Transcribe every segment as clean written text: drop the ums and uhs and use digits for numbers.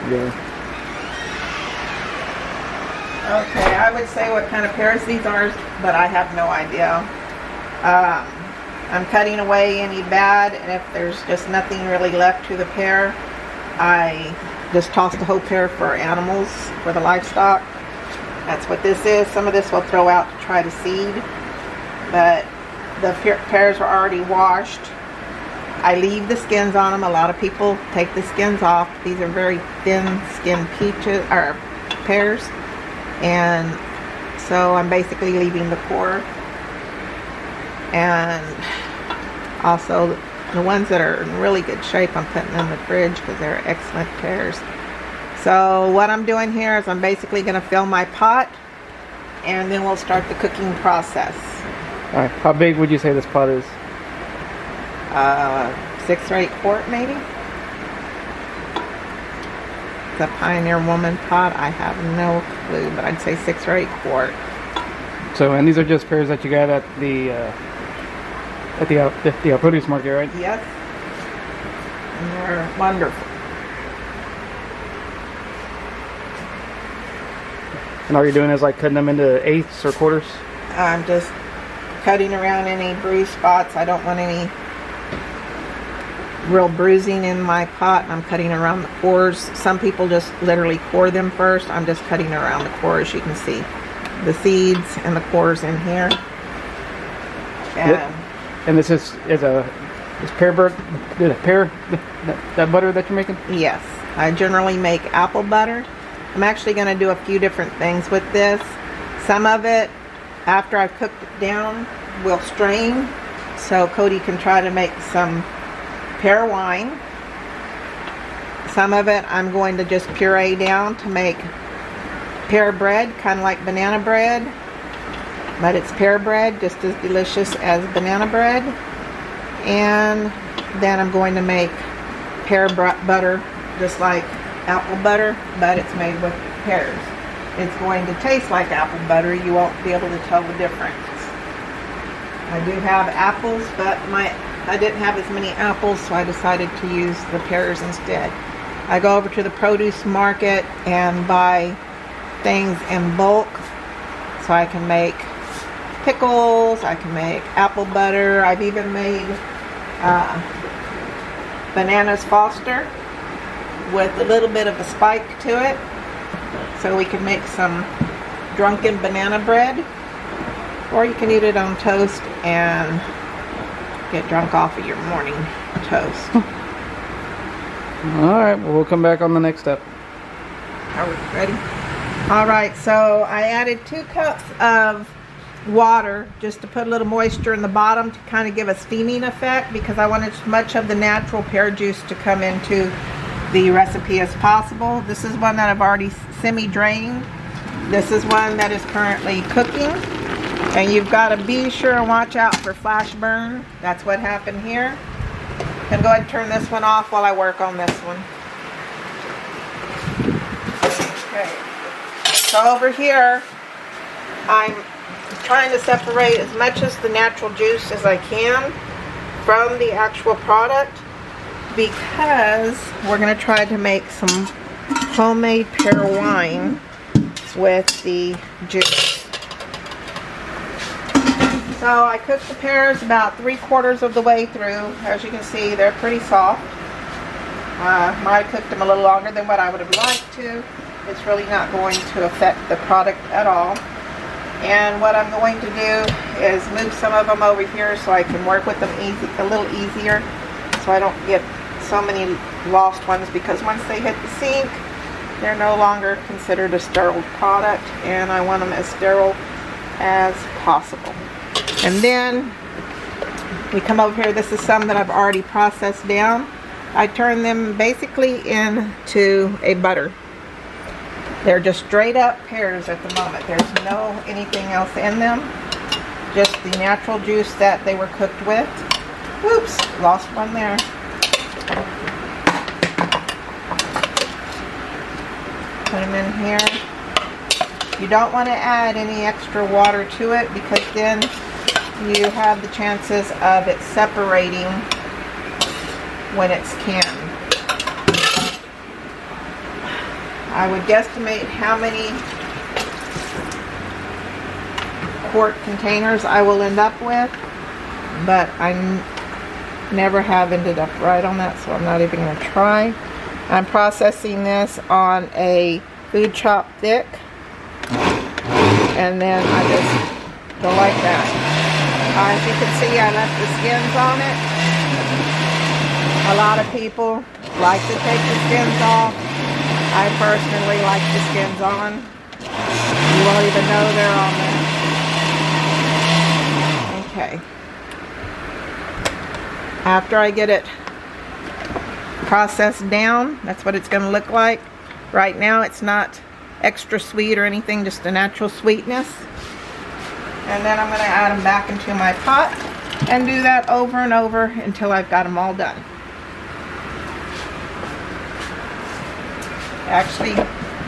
Yeah. Okay, I would say what kind of pears these are, but I have no idea. I'm cutting away any bad, and if there's just nothing really left to the pear, I just toss the whole pear for animals, for the livestock. That's what this is. Some of this we'll throw out to try to seed, but the pears are already washed. I leave the skins on them. A lot of people take the skins off. These are very thin skinned peaches or pears, and so I'm basically leaving the core. And also the ones that are in really good shape, I'm putting in the fridge because they're excellent pears. So what I'm doing here is I'm basically going to fill my pot, and then we'll start the cooking process. All right. How big would you say this pot is? 6 or 8 quart maybe. The Pioneer Woman pot, I have no clue, but I'd say 6 or 8 quart. So, and these are just pears that you got at the produce market, right? Yes. And they're wonderful. And all you're doing is like cutting them into eighths or quarters? I'm just cutting around any bruised spots. I don't want any real bruising in my pot. I'm cutting around the cores. Some people just literally core them first. I'm just cutting around the cores. You can see the seeds and the cores in here. And this is Pearbutter, that butter that you're making? Yes, I generally make apple butter. I'm actually going to do a few different things with this. Some of it, after I've cooked it down, will strain, so Cody can try to make some pear wine. Some of it I'm going to just puree down to make pear bread, kind of like banana bread, but it's pear bread, just as delicious as banana bread. And then I'm going to make pear butter, just like apple butter, but it's made with pears. It's going to taste like apple butter. You won't be able to tell the difference. I do have apples, but I didn't have as many apples, so I decided to use the pears instead. I go over to the produce market and buy things in bulk, so I can make pickles, I can make apple butter. I've even made bananas Foster with a little bit of a spike to it, so we can make some drunken banana bread, or you can eat it on toast and get drunk off of your morning toast. Alright, well, we'll come back on the next step. Are we ready? Alright, so I added 2 cups of water just to put a little moisture in the bottom to kind of give a steaming effect, because I wanted as much of the natural pear juice to come into the recipe as possible. This is one that I've already semi-drained. This is one that is currently cooking, and you've got to be sure and watch out for flash burn. That's what happened here. I'm going to go ahead and turn this one off while I work on this one. Okay, so over here I'm trying to separate as much as the natural juice as I can from the actual product, because we're going to try to make some homemade pear wine with the juice. So I cooked the pears about 3/4 of the way through. As you can see, they're pretty soft. I cooked them a little longer than what I would have liked to. It's really not going to affect the product at all. And what I'm going to do is move some of them over here so I can work with them a little easier, so I don't get so many lost ones, because once they hit the sink, they're no longer considered a sterile product, and I want them as sterile as possible. And then we come over here. This is some that I've already processed down. I turn them basically into a butter. They're just straight up pears at the moment. There's no anything else in them. Just the natural juice that they were cooked with. Oops, lost one there. Put them in here. You don't want to add any extra water to it, because then you have the chances of it separating when it's canned. I would guesstimate how many quart containers I will end up with, but I never have ended up right on that, so I'm not even going to try. I'm processing this on a food chop thick, and then I just go like that. As you can see, I left the skins on it. A lot of people like to take the skins off. I personally like the skins on. You won't even know they're on there. Okay. After I get it processed down, that's what it's going to look like. Right now it's not extra sweet or anything, just a natural sweetness. And then I'm going to add them back into my pot and do that over and over until I've got them all done. Actually,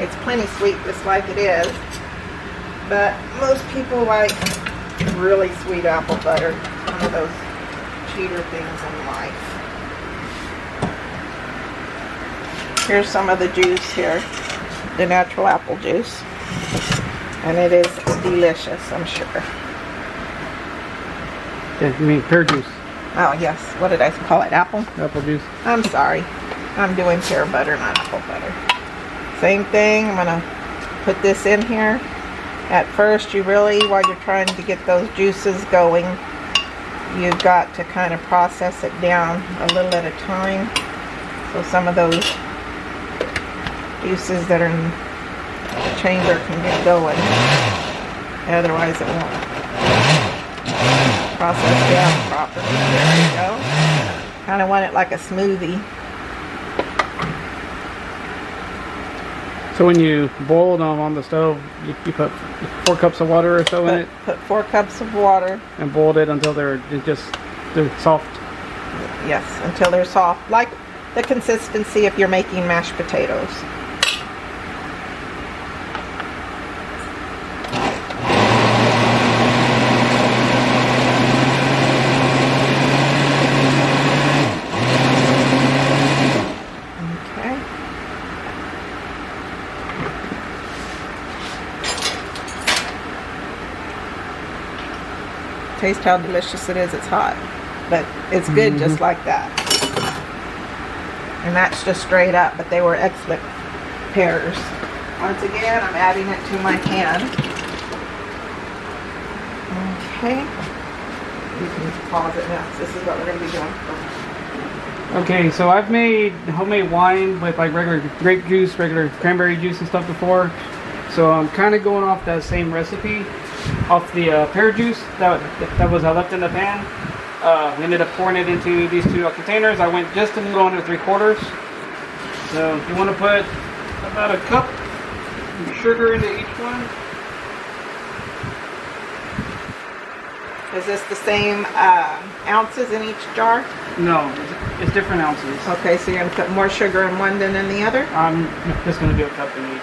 it's plenty sweet just like it is, but most people like really sweet apple butter. One of those cheater things in life. Here's some of the juice here, the natural apple juice, and it is delicious, I'm sure. Yeah, you mean pear juice? Oh yes, what did I call it? Apple? Apple juice. I'm sorry. I'm doing pear butter, not apple butter. Same thing, I'm gonna put this in here. At first, you really, while you're trying to get those juices going, you've got to kind of process it down a little at a time. So some of those juices that are in the chamber can get going. Otherwise it won't process down properly. There you go. Kind of want it like a smoothie. So when you boil them on the stove, you put 4 cups of water or so in it? Put 4 cups of water. And boiled it until they're soft? Yes, until they're soft. Like the consistency if you're making mashed potatoes. Taste how delicious it is. It's hot, but it's good just like that. And that's just straight up, but they were excellent pears. Once again, I'm adding it to my pan. Okay. You can pause it now. This is what we're going to be doing. Okay, so I've made homemade wine with like regular grape juice, regular cranberry juice and stuff before. So I'm kind of going off that same recipe. Off the pear juice that was left in the pan. We ended up pouring it into these 2 containers. I went just a little under 3/4. So you want to put about a cup of sugar into each one. Is this the same ounces in each jar? No, it's different ounces. Okay, so you're going to put more sugar in one than in the other? I'm just going to do a cup in each.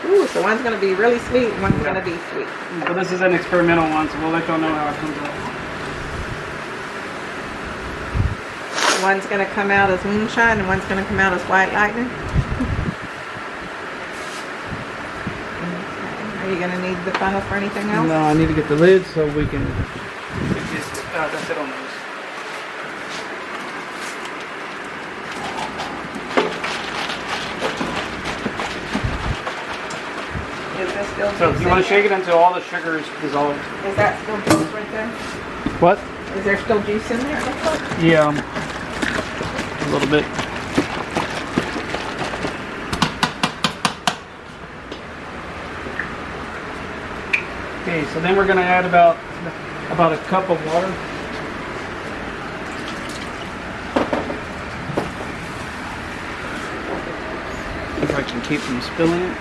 Ooh, so one's going to be really sweet and one's going to be sweet. But this is an experimental one, so we'll let y'all know how it comes out. One's going to come out as moonshine and one's going to come out as white lightning. Okay. Are you going to need the funnel for anything else? No, I need to get the lid so we can that's it on those. Is this still juice? So you want to shake it until all the sugar is dissolved. Is that still juice right there? What? Is there still juice in there? Yeah, a little bit. Okay, so then we're going to add about a cup of water. If I can keep from spilling it.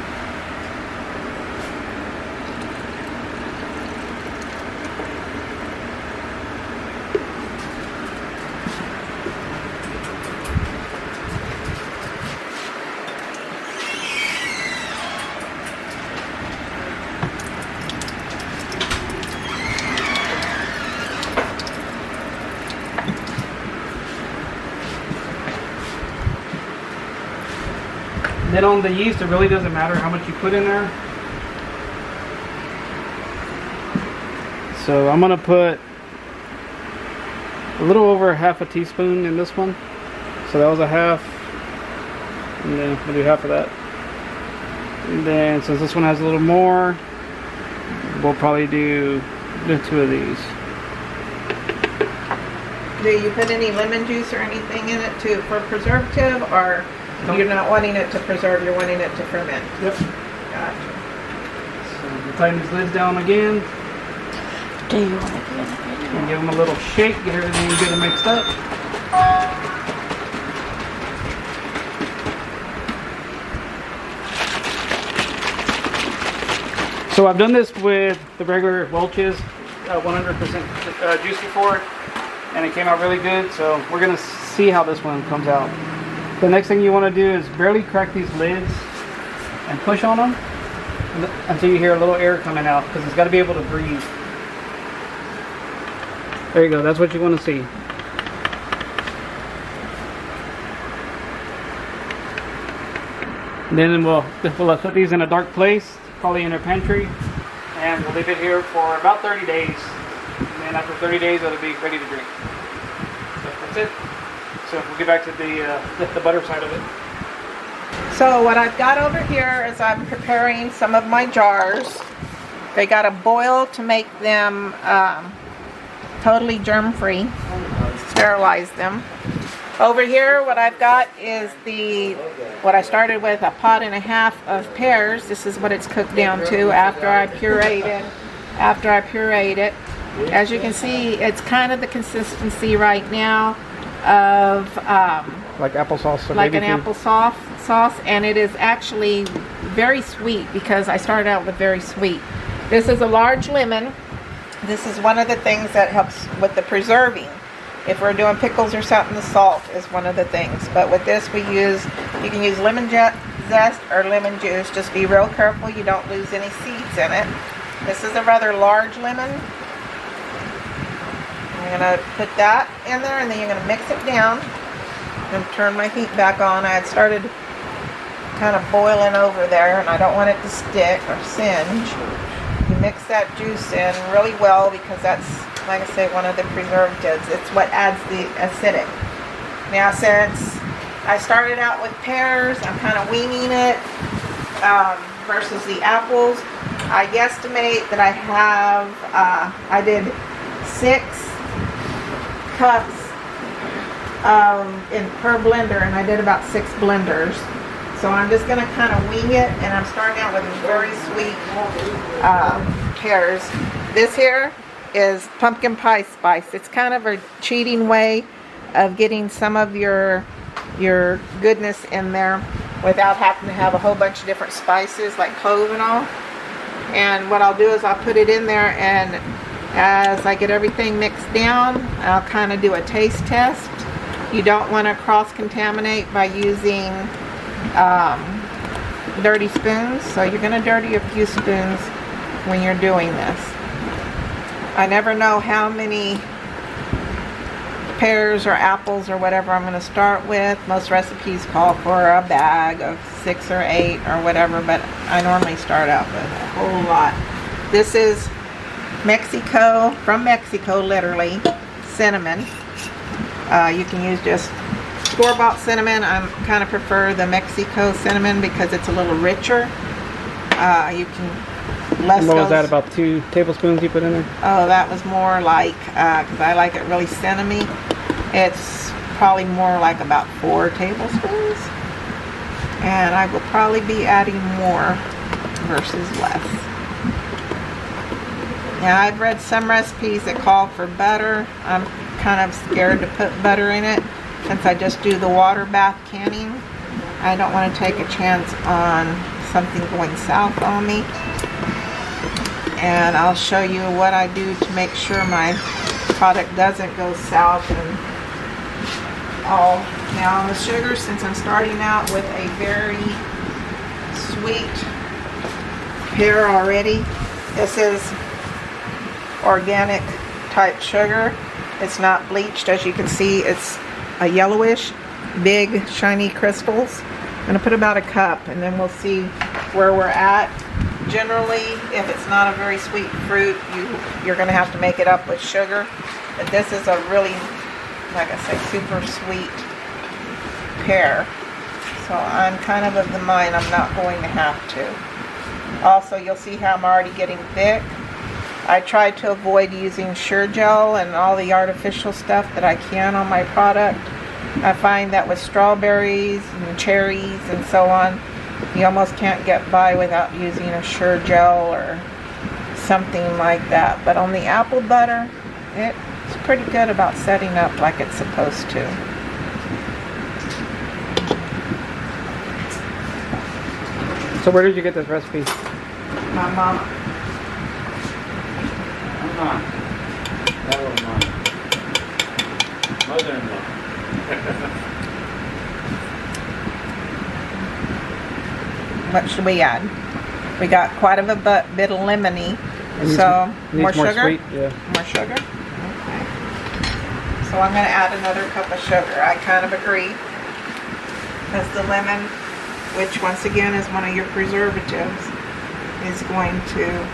then on the yeast, it really doesn't matter how much you put in there. So I'm gonna put a little over half a teaspoon in this one. So that was a half, and then we'll do half of that. And then since this one has a little more, we'll probably do 2 of these. Do you put any lemon juice or anything in it for preservative, or you're not wanting it to preserve, you're wanting it to ferment? Yep. Gotcha. So we'll tighten these lids down again. Do you want to do it? And give them a little shake, get everything good and mixed up. So I've done this with the regular Welch's 100% juice before, and it came out really good. So we're gonna see how this one comes out. The next thing you want to do is barely crack these lids and push on them until you hear a little air coming out, because it's got to be able to breathe. There you go, that's what you want to see. Then we'll put these in a dark place, probably in our pantry, and we'll leave it here for about 30 days. And then after 30 days, it'll be ready to drink. So that's it. So we'll get back to the butter side of it. So what I've got over here is I'm preparing some of my jars. They got to boil to make them totally germ-free. Sterilize them. Over here, what I've got is what I started with, a pot and a half of pears. This is what it's cooked down to after I pureed it. As you can see, it's kind of the consistency right now of like applesauce, like an applesauce, and it is actually very sweet because I started out with very sweet. This is a large lemon. This is one of the things that helps with the preserving. If we're doing pickles or something, the salt is one of the things. But with this, you can use lemon zest or lemon juice. Just be real careful you don't lose any seeds in it. This is a rather large lemon. I'm going to put that in there, and then you're going to mix it down and turn my heat back on. I had started kind of boiling over there, and I don't want it to stick or singe. You mix that juice in really well because that's, like I say, one of the preservatives. It's what adds the acidic. Now, since I started out with pears, I'm kind of weaning it versus the apples. I guesstimate that I did 6 cups per blender, and I did about 6 blenders. So I'm just going to kind of wing it, and I'm starting out with very sweet pears. This here is pumpkin pie spice. It's kind of a cheating way of getting some of your goodness in there without having to have a whole bunch of different spices like clove and all. And what I'll do is I'll put it in there, and as I get everything mixed down, I'll kind of do a taste test. You don't want to cross-contaminate by using dirty spoons, so you're going to dirty a few spoons when you're doing this. I never know how many pears or apples or whatever I'm going to start with. Most recipes call for a bag of 6 or 8 or whatever, but I normally start out with a whole lot. This is Mexico, from Mexico, literally, cinnamon. You can use just store-bought cinnamon. I kind of prefer the Mexico cinnamon because it's a little richer. You can less. What was that, about 2 tablespoons you put in there? Oh, that was more like, because I like it really cinnamony, it's probably more like about 4 tablespoons. And I will probably be adding more versus less. Now, I've read some recipes that call for butter. I'm kind of scared to put butter in it since I just do the water bath canning. I don't want to take a chance on something going south on me. And I'll show you what I do to make sure my product doesn't go south and all. Now on the sugar, since I'm starting out with a very sweet pear already, this is organic type sugar. It's not bleached. As you can see, it's a yellowish, big, shiny crystals. I'm gonna put about a cup, and then we'll see where we're at. Generally, if it's not a very sweet fruit, you're gonna have to make it up with sugar. But this is a really, like I say, super sweet pear. So I'm kind of the mind I'm not going to have to. Also, you'll see how I'm already getting thick. I try to avoid using Sure Gel and all the artificial stuff that I can on my product. I find that with strawberries and cherries and so on, you almost can't get by without using a Sure Gel or something like that. But on the apple butter, it's pretty good about setting up like it's supposed to. So where did you get this recipe? My mom. That was mine. Mother-in-law. What should we add? We got quite of a bit of lemony. So more sugar? Sweet, yeah. More sugar? Okay. So I'm going to add another cup of sugar. I kind of agree. Because the lemon, which once again is one of your preservatives, is going to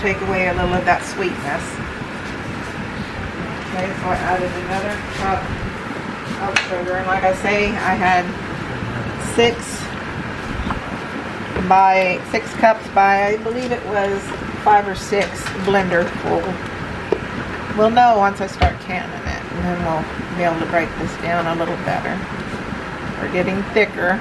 take away a little of that sweetness. Okay, so I added another cup of sugar. And like I say, I had 6 cups by, I believe it was 5 or 6 blender full. We'll know once I start canning it, and then we'll be able to break this down a little better. We're getting thicker.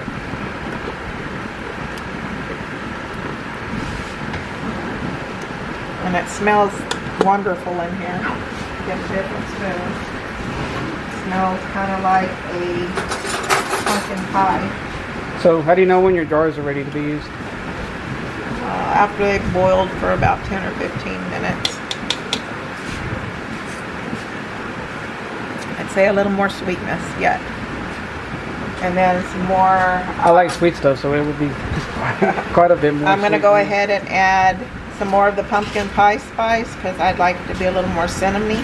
And it smells wonderful in here. Get a different smell. It smells kind of like a pumpkin pie. So how do you know when your jars are ready to be used? After they've boiled for about 10 or 15 minutes. I'd say a little more sweetness yet. And then some more... I like sweet stuff, so it would be quite a bit more. I'm going to go ahead and add some more of the pumpkin pie spice because I'd like it to be a little more cinnamony.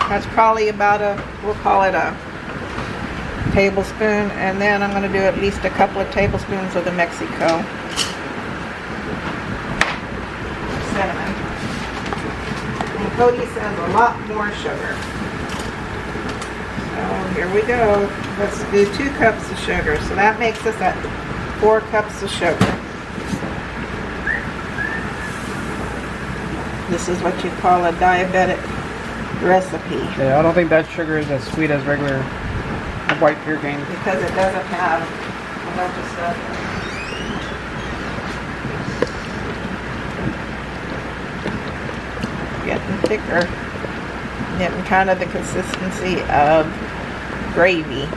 That's probably about we'll call it a tablespoon. And then I'm going to do at least a couple of tablespoons of the Mexico cinnamon. And Cody says a lot more sugar. So here we go. Let's do 2 cups of sugar. So that makes us at 4 cups of sugar. This is what you call a diabetic recipe. Yeah, I don't think that sugar is as sweet as regular white pear cane. Because it doesn't have a bunch of stuff. Getting thicker. Getting kind of the consistency of gravy.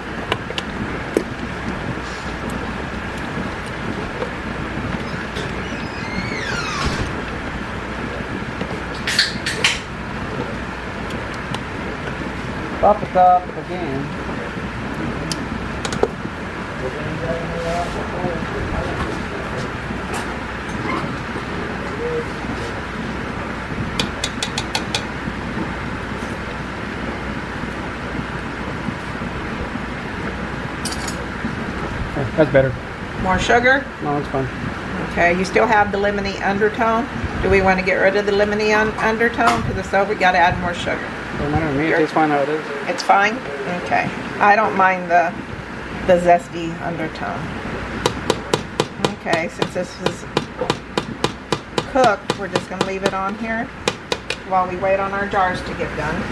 Pop it up again. That's better. More sugar? No, it's fine. Okay, you still have the lemony undertone. Do we want to get rid of the lemony undertone? Because if so, we got to add more sugar. Don't matter to me. It tastes fine how it is. It's fine? Okay. I don't mind the zesty undertone. Okay, since this is cooked, we're just going to leave it on here while we wait on our jars to get done.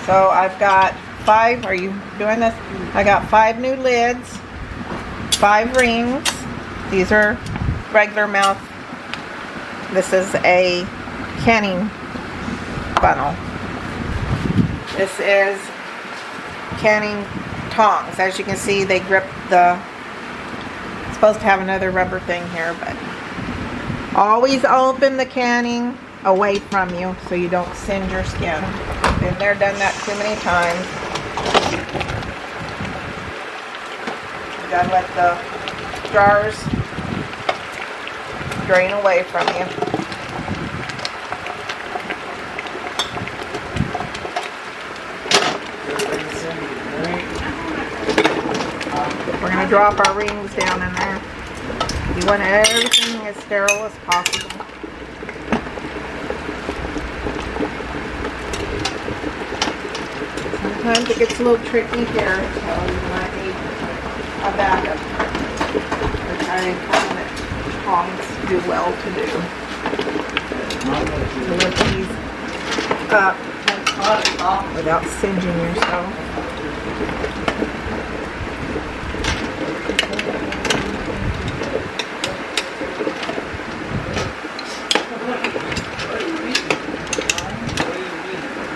So I've got 5, are you doing this? I got 5 new lids, 5 rings. These are regular mouth. This is a canning funnel. This is canning tongs. As you can see, they grip the, it's supposed to have another rubber thing here, but always open the canning away from you so you don't singe your skin. Been there, done that too many times. You gotta let the jars drain away from you. We're gonna drop our rings down in there. You want everything as sterile as possible. Sometimes it gets a little tricky here, so you might need a backup, which I find that tongs do well to do. To lift these up without singeing yourself.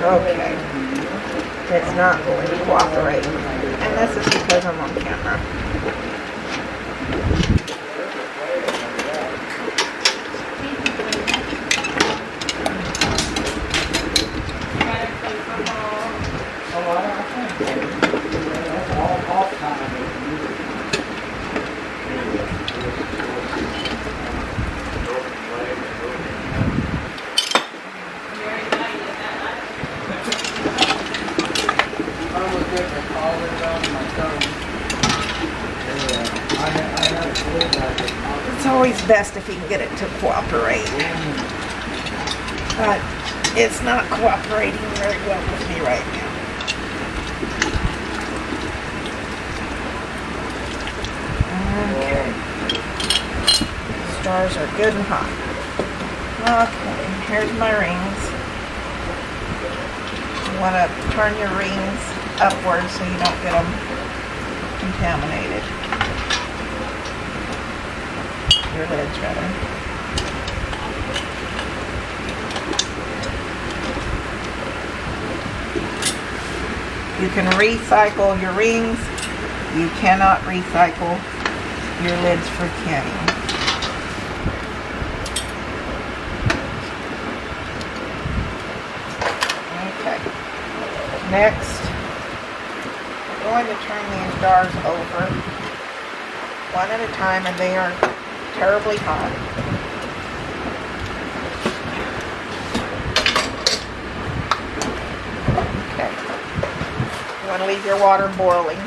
Okay. It's not going to cooperate. And this is because I'm on camera. It's always best if you can get it to cooperate. But it's not cooperating very well with me right now. Okay. Stars are good and hot. Okay, here's my rings. You want to turn your rings upwards so you don't get them contaminated. Your lids, rather. You can recycle your rings. You cannot recycle your lids for canning. Okay. Next, we're going to turn these jars over one at a time, and they are terribly hot. Okay. You want to leave your water boiling.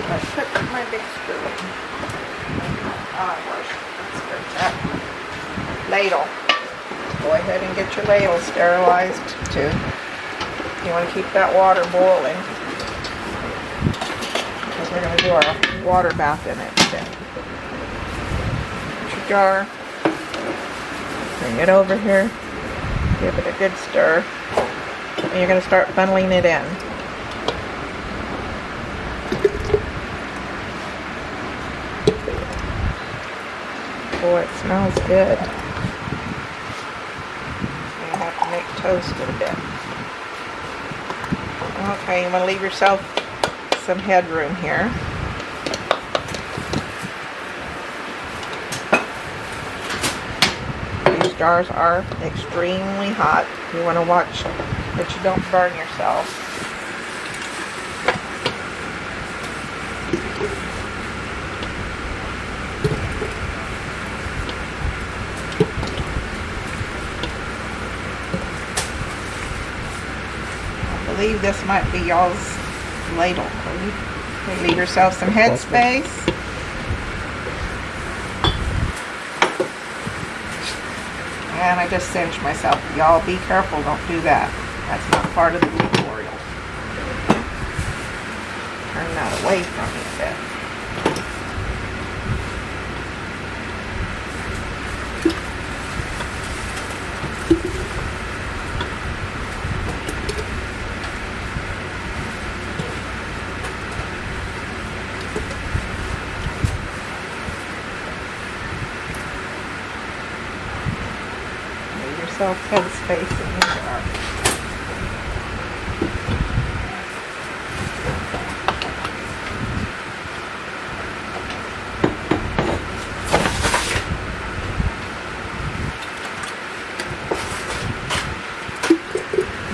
I put my big spoon. Where's that ladle? Go ahead and get your ladle sterilized too. You want to keep that water boiling. We're going to do our water bath in it today. Get your jar, bring it over here, give it a good stir, and you're going to start funneling it in. Boy, it smells good. You have to make toast it a bit. Okay, you want to leave yourself some headroom here. These jars are extremely hot. You want to watch that you don't burn yourself. I believe this might be y'all's ladle, Cody. Okay, leave yourself some headspace. And I just cinched myself. Y'all be careful, don't do that. That's not part of the tutorial. Turn that away from me a bit. Headspace in the jar.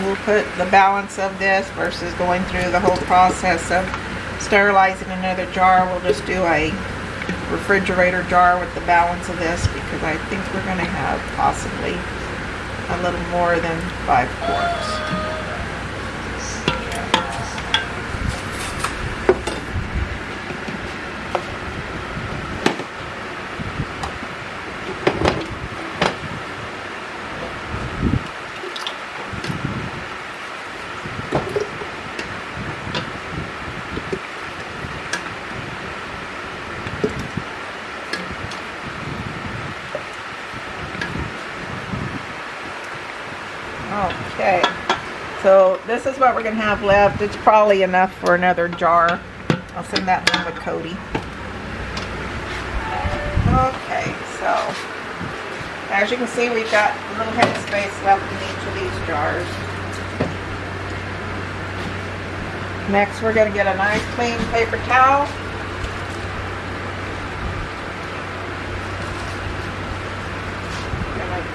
We'll put the balance of this versus going through the whole process of sterilizing another jar. We'll just do a refrigerator jar with the balance of this because I think we're going to have possibly a little more than 5 quarts. So this is what we're gonna have left. It's probably enough for another jar. I'll send that one with Cody. Okay, so as you can see, we've got a little head space left in each of these jars. Next, we're gonna get a nice clean paper towel.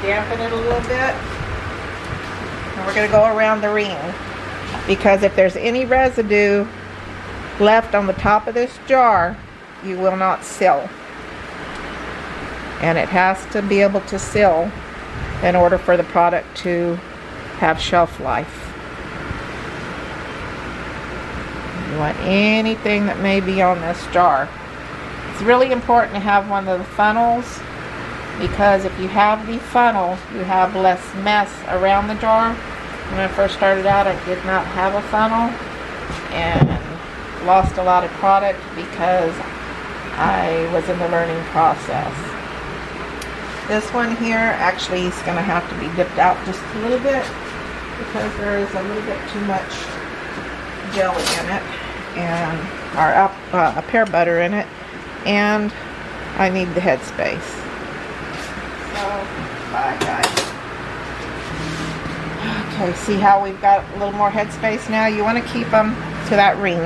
Dampen it a little bit, and we're going to go around the ring, because if there's any residue left on the top of this jar, you will not seal, and it has to be able to seal in order for the product to have shelf life. You want anything that may be on this jar. It's really important to have one of the funnels, because if you have the funnel, you have less mess around the jar. When I first started out, I did not have a funnel and lost a lot of product because I was in the learning process. This one here actually is going to have to be dipped out just a little bit, because there is a little bit too much jelly in it, and or pear butter in it, and I need the head space. So, bye guys. Okay, see how we've got a little more headspace now? You want to keep them to that ring,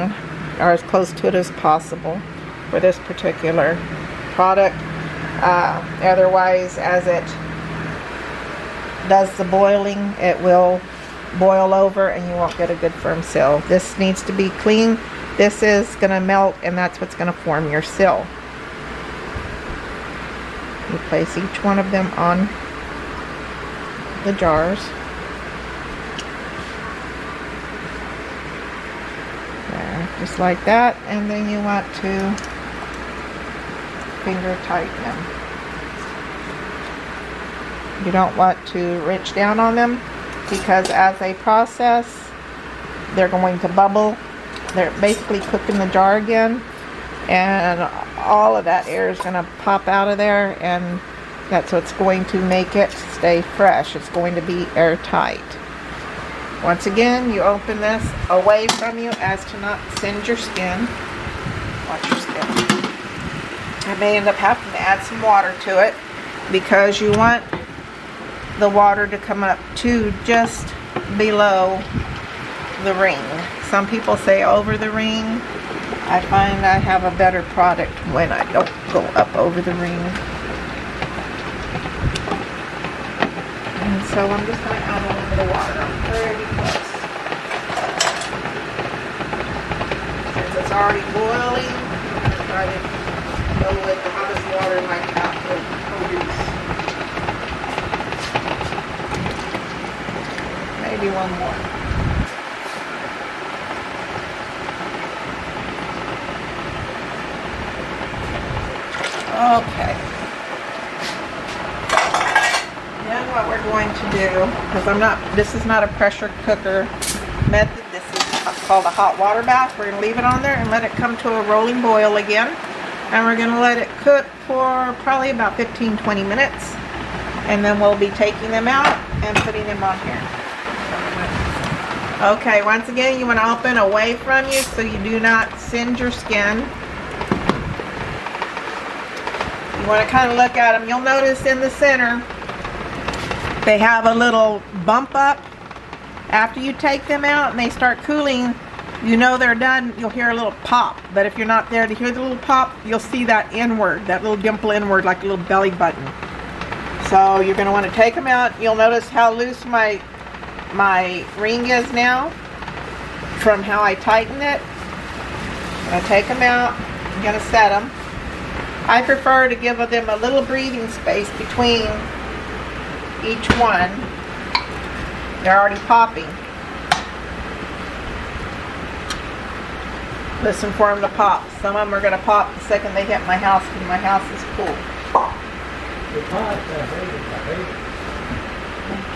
or as close to it as possible for this particular product. Otherwise, as it does the boiling, it will boil over and you won't get a good firm seal. This needs to be clean. This is going to melt, and that's what's going to form your seal. You place each one of them on the jars. There, just like that, and then you want to finger tighten them. You don't want to reach down on them, because as they process, they're going to bubble. They're basically cooking the jar again, and all of that air is going to pop out of there, and that's what's going to make it stay fresh. It's going to be airtight. Once again, you open this away from you as to not singe your skin. Watch your skin. I may end up having to add some water to it, because you want the water to come up to just below the ring. Some people say over the ring. I find I have a better product when I don't go up over the ring. And so I'm just going to add a little bit of water. I'm pretty close. Since it's already boiling, I'm going to try to go with the hottest water in my tap to produce. Maybe one more. Okay. Then what we're going to do, because this is not a pressure cooker method, this is called a hot water bath. We're going to leave it on there and let it come to a rolling boil again. And we're going to let it cook for probably about 15-20 minutes. And then we'll be taking them out and putting them on here. Okay, once again, you want to open away from you so you do not singe your skin. You want to kind of look at them. You'll notice in the center they have a little bump up. After you take them out and they start cooling, you know they're done. You'll hear a little pop. But if you're not there to hear the little pop, you'll see that inward, that little dimple inward, like a little belly button. So you're going to want to take them out. You'll notice how loose my ring is now from how I tighten it. I'm going to take them out. I'm going to set them. I prefer to give them a little breathing space between each one. They're already popping. Listen for them to pop. Some of them are going to pop the second they hit my house, because my house is cool.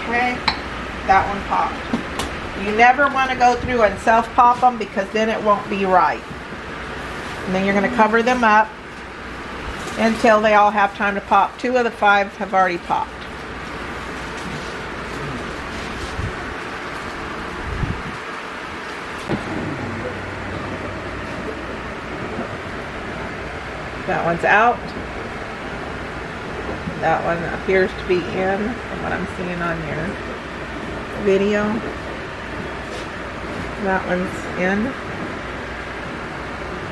Okay, that one popped. You never want to go through and self-pop them, because then it won't be right. And then you're going to cover them up until they all have time to pop. 2 of the 5 have already popped. That one's out. That one appears to be in from what I'm seeing on your video. That one's in.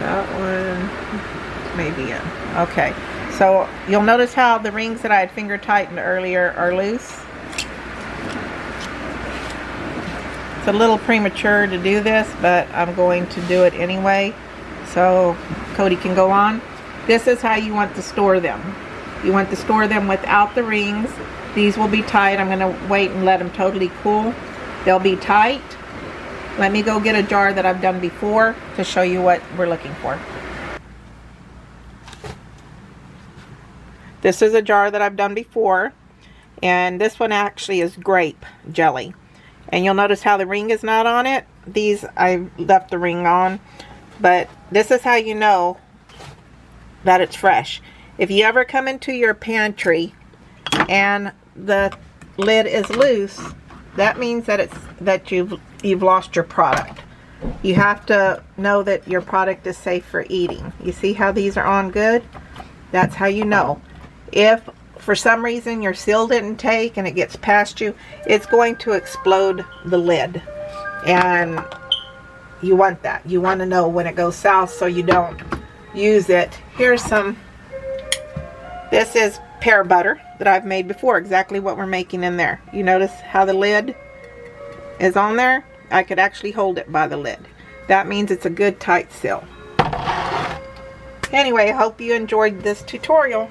That one may be in. Okay, so you'll notice how the rings that I had finger tightened earlier are loose. It's a little premature to do this, but I'm going to do it anyway, so Cody can go on. This is how you want to store them. You want to store them without the rings. These will be tight. I'm going to wait and let them totally cool. They'll be tight. Let me go get a jar that I've done before to show you what we're looking for. This is a jar that I've done before, and this one actually is grape jelly. And you'll notice how the ring is not on it. These I left the ring on, but this is how you know that it's fresh. If you ever come into your pantry and the lid is loose, that means that you've lost your product. You have to know that your product is safe for eating. You see how these are on good? That's how you know. If for some reason your seal didn't take and it gets past you, it's going to explode the lid. And you want that. You want to know when it goes south so you don't use it. Here's some, this is pear butter that I've made before, exactly what we're making in there. You notice how the lid is on there? I could actually hold it by the lid. That means it's a good tight seal. Anyway, I hope you enjoyed this tutorial.